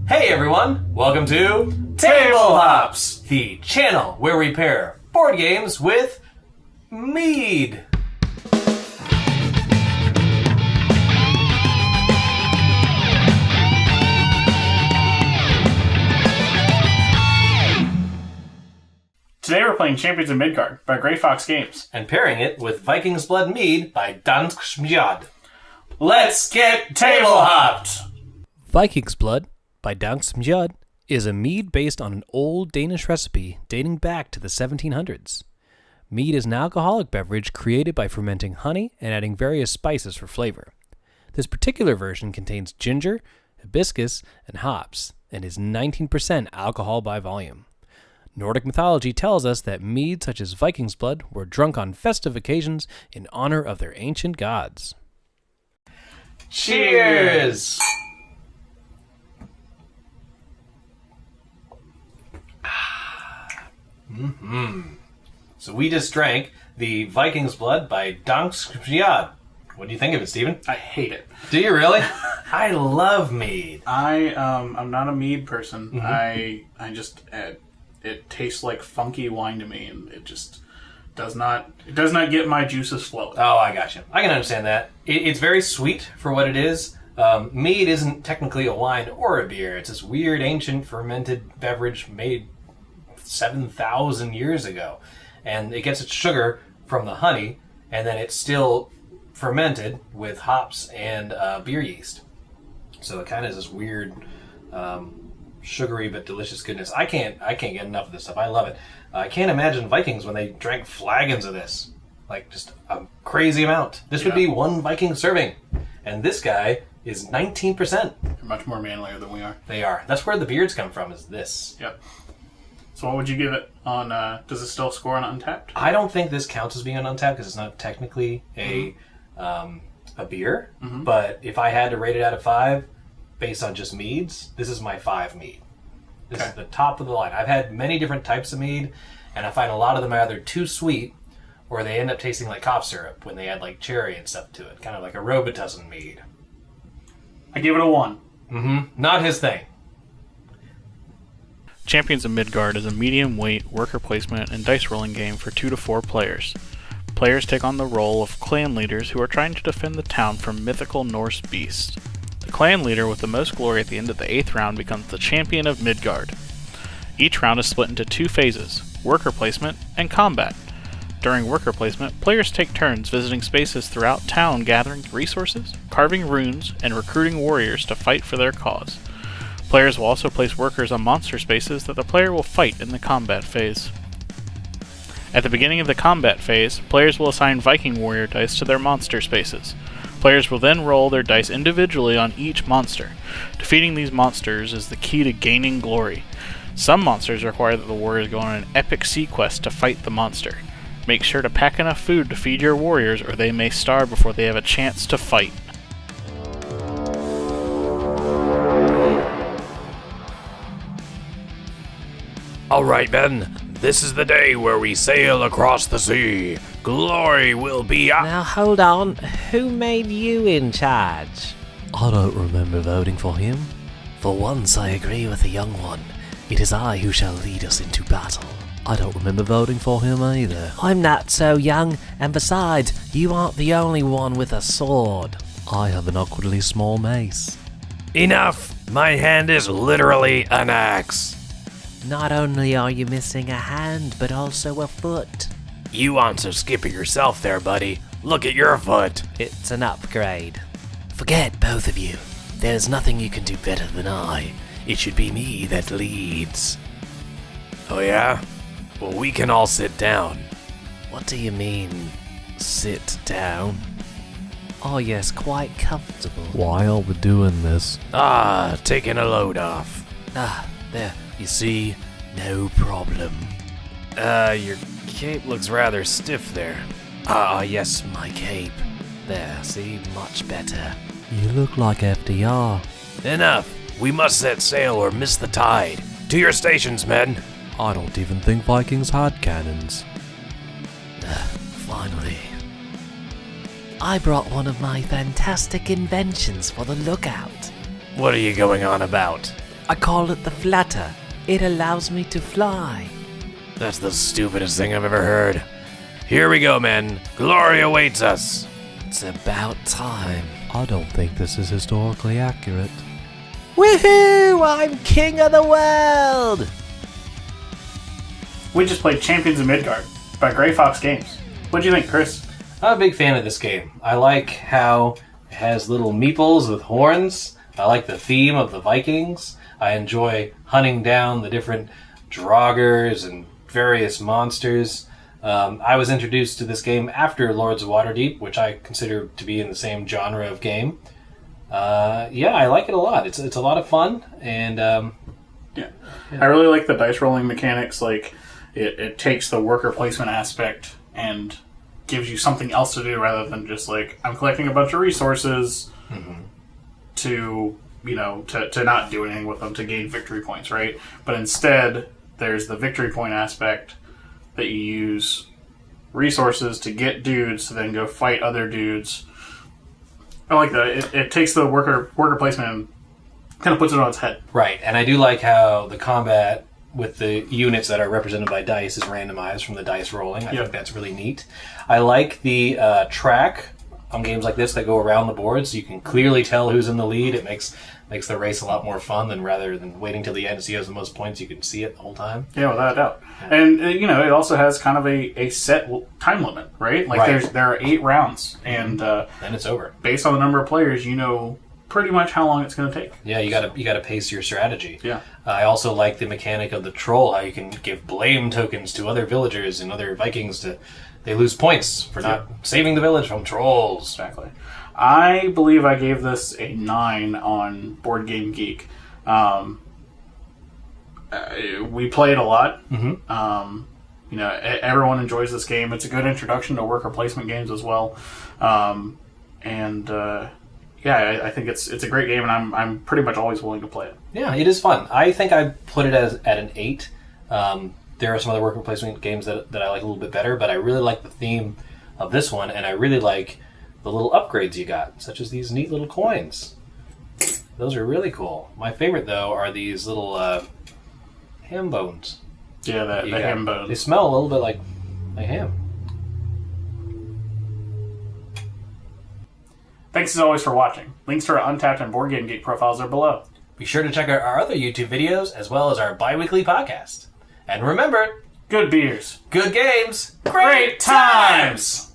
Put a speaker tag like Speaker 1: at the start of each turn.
Speaker 1: Hey everyone, welcome to TableHops, the channel where we pair board games with mead.
Speaker 2: Today we're playing Champions of Midgard by Greyfox Games.
Speaker 1: And pairing it with Viking Blod mead by Dansk Mjød. Let's get table-hopped!
Speaker 3: Viking Blod by Dansk Mjød is a mead based on an old Danish recipe dating back to the 1700s. Mead is an alcoholic beverage created by fermenting honey and adding various spices for flavor. This particular version contains ginger, hibiscus, and hops, and is 19% alcohol by volume. Nordic mythology tells us that mead such as Viking's Blood were drunk on festive occasions in honor of their ancient gods.
Speaker 1: Cheers! So we just drank the Viking's Blood by Dansk Mjød. What do you think of it, Steven?
Speaker 2: I hate it.
Speaker 1: Do you really? I love mead.
Speaker 2: I'm not a mead person.
Speaker 1: Mm-hmm.
Speaker 2: I just it tastes like funky wine to me, and it just does not get my juices flowing.
Speaker 1: Oh, I got you. I can understand that. It's very sweet for what it is. Mead isn't technically a wine or a beer. It's this weird, ancient, fermented beverage made 7,000 years ago. And it gets its sugar from the honey, and then it's still fermented with hops and beer yeast. So it kind of is this weird, sugary but delicious goodness. I can't get enough of this stuff. I love it. I can't imagine Vikings when they drank flagons of this. Like, just a crazy amount. This would be one Viking serving. And this guy is 19%.
Speaker 2: They're much more manlier than we are.
Speaker 1: They are. That's where the beards come from, is this.
Speaker 2: Yep. So what would you give it on, does it still score on Untapped?
Speaker 1: I don't think this counts as being an Untapped because it's not technically a beer. Mm-hmm. But if I had to rate it out of 5, based on just meads, this is my 5 mead. This is the top of the line. I've had many different types of mead, and I find a lot of them are either too sweet or they end up tasting like cough syrup when they add like cherry and stuff to it. Kind of like a Robitussin mead.
Speaker 2: I give it a 1.
Speaker 1: Mm-hmm. Not his thing.
Speaker 4: Champions of Midgard is a medium-weight worker placement and dice rolling game for 2 to 4 players. Players take on the role of clan leaders who are trying to defend the town from mythical Norse beasts. The clan leader with the most glory at the end of the 8th round becomes the Champion of Midgard. Each round is split into 2 phases, worker placement and combat. During worker placement, players take turns visiting spaces throughout town gathering resources, carving runes, and recruiting warriors to fight for their cause. Players will also place workers on monster spaces that the player will fight in the combat phase. At the beginning of the combat phase, players will assign Viking warrior dice to their monster spaces. Players will then roll their dice individually on each monster. Defeating these monsters is the key to gaining glory. Some monsters require that the warriors go on an epic sea quest to fight the monster. Make sure to pack enough food to feed your warriors or they may starve before they have a chance to fight.
Speaker 5: Alright men, this is the day where we sail across the sea. Glory will be up.
Speaker 6: Now hold on, who made you in charge?
Speaker 3: I don't remember voting for him. For once I agree with the young one. It is I who shall lead us into battle. I don't remember voting for him either.
Speaker 6: I'm not so young, and besides, you aren't the only one with a sword.
Speaker 3: I have an awkwardly small mace.
Speaker 5: Enough! My hand is literally an axe.
Speaker 6: Not only are you missing a hand, but also a foot.
Speaker 5: You answer skipper yourself there, buddy. Look at your foot.
Speaker 6: It's an upgrade.
Speaker 3: Forget both of you. There's nothing you can do better than I. It should be me that leads.
Speaker 5: Oh yeah? Well, we can all sit down.
Speaker 3: What do you mean, sit down?
Speaker 6: Oh yes, quite comfortable.
Speaker 3: Why are we doing this?
Speaker 5: Taking a load off.
Speaker 3: There. You see, no problem.
Speaker 5: Your cape looks rather stiff there.
Speaker 3: Yes, my cape. There, see, much better. You look like FDR.
Speaker 5: Enough! We must set sail or miss the tide. To your stations, men!
Speaker 3: I don't even think Vikings had cannons.
Speaker 6: Finally. I brought one of my fantastic inventions for the lookout.
Speaker 5: What are you going on about?
Speaker 6: I call it the flatter. It allows me to fly.
Speaker 5: That's the stupidest thing I've ever heard. Here we go, men. Glory awaits us.
Speaker 6: It's about time.
Speaker 3: I don't think this is historically accurate.
Speaker 6: Woohoo! I'm king of the world!
Speaker 2: We just played Champions of Midgard by Greyfox Games. What do you think, Chris?
Speaker 1: I'm a big fan of this game. I like how it has little meeples with horns. I like the theme of the Vikings. I enjoy hunting down the different draugrs and various monsters. I was introduced to this game after Lords of Waterdeep, which I consider to be in the same genre of game. I like it a lot. It's a lot of fun, and
Speaker 2: I really like the dice rolling mechanics. Like, it takes the worker placement aspect and gives you something else to do rather than just like, I'm collecting a bunch of resources to not do anything with them to gain victory points, right? But instead, there's the victory point aspect that you use resources to get dudes to then go fight other dudes. I like that. It takes the worker placement and kind of puts it on its head.
Speaker 1: right. And I do like how the combat with the units that are represented by dice is randomized from the dice rolling. I think that's really neat. I like the track on games like this that go around the board, so you can clearly tell who's in the lead. It makes the race a lot more fun than rather than waiting till the end to see who has the most points. You can see it the whole time.
Speaker 2: Yeah, without a doubt. And it also has kind of a set time limit, right? Like there are 8 rounds, and
Speaker 1: Then it's over.
Speaker 2: based on the number of players, you know pretty much how long it's going to take.
Speaker 1: Yeah, you gotta pace your strategy.
Speaker 2: Yeah.
Speaker 1: I also like the mechanic of the troll, how you can give blame tokens to other villagers and other Vikings they lose points for not saving the village from trolls.
Speaker 2: Exactly. I believe I gave this a 9 on Board Game Geek. We play it a lot. Everyone enjoys this game. It's a good introduction to worker placement games as well. I think it's a great game, and I'm pretty much always willing to play it.
Speaker 1: Yeah, it is fun. I think I put it at an 8. There are some other worker placement games that I like a little bit better, but I really like the theme of this one, and I really like the little upgrades you got, such as these neat little coins. Those are really cool. My favorite, though, are these little ham bones.
Speaker 2: Yeah, the ham bones.
Speaker 1: They smell a little bit like ham.
Speaker 2: Thanks as always for watching. Links to our Untapped and Board Game Geek profiles are below.
Speaker 1: Be sure to check out our other YouTube videos, as well as our bi-weekly podcast. And remember,
Speaker 2: Good beers.
Speaker 1: good games,
Speaker 2: Great times!